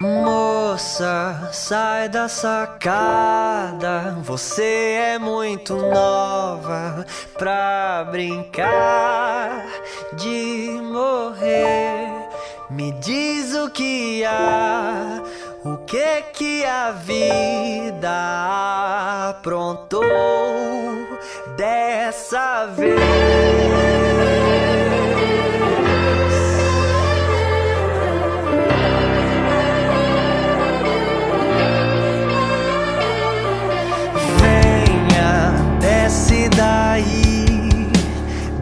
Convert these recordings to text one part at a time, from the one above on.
Moça, sai da sacada, você é muito nova pra brincar de morrer. Me diz o que há, o que a vida aprontou dessa vez.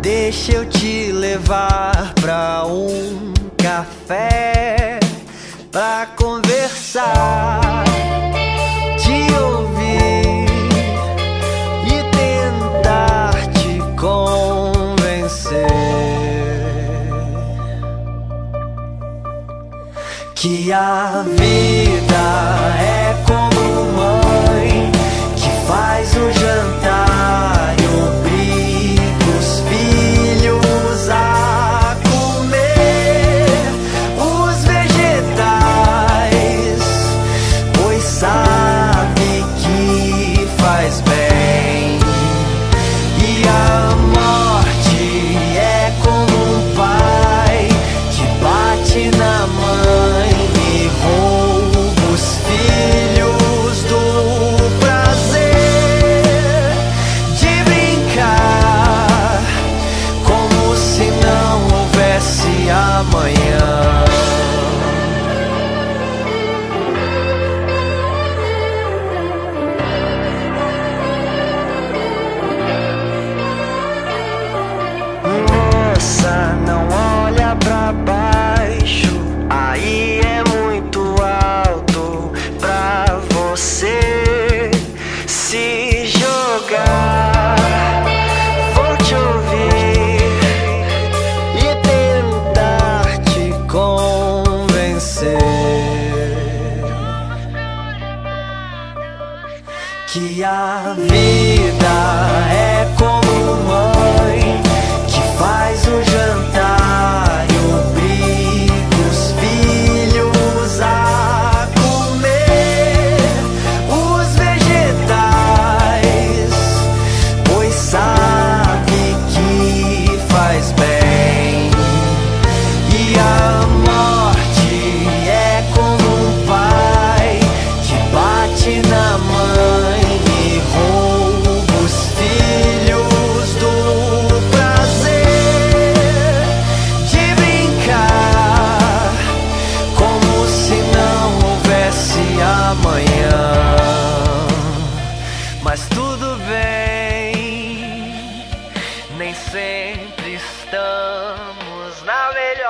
Deixa eu te levar pra um café pra conversar, te ouvir e tentar te convencer que a vida é como mãe que faz o jantar e obriga os filhos a comer os vegetais, pois sabe que faz bem. E a morte é como um pai que bate na mãe e rouba os filhos do prazer de brincar, como se não houvesse amanhã. Moça, não olha pra baixo, aí é muito alto pra você se jogar. Vou te ouvir e tentar te convencer que a vida é como mãe que faz o jantar e obriga os filhos a comer os vegetais, pois sabe que faz bem. E a morte é como um pai que bate na mãe e rouba os filhos do prazer de brincar, como se não houvesse amanhã. Mas tudo bem, nem sempre estamos na melhor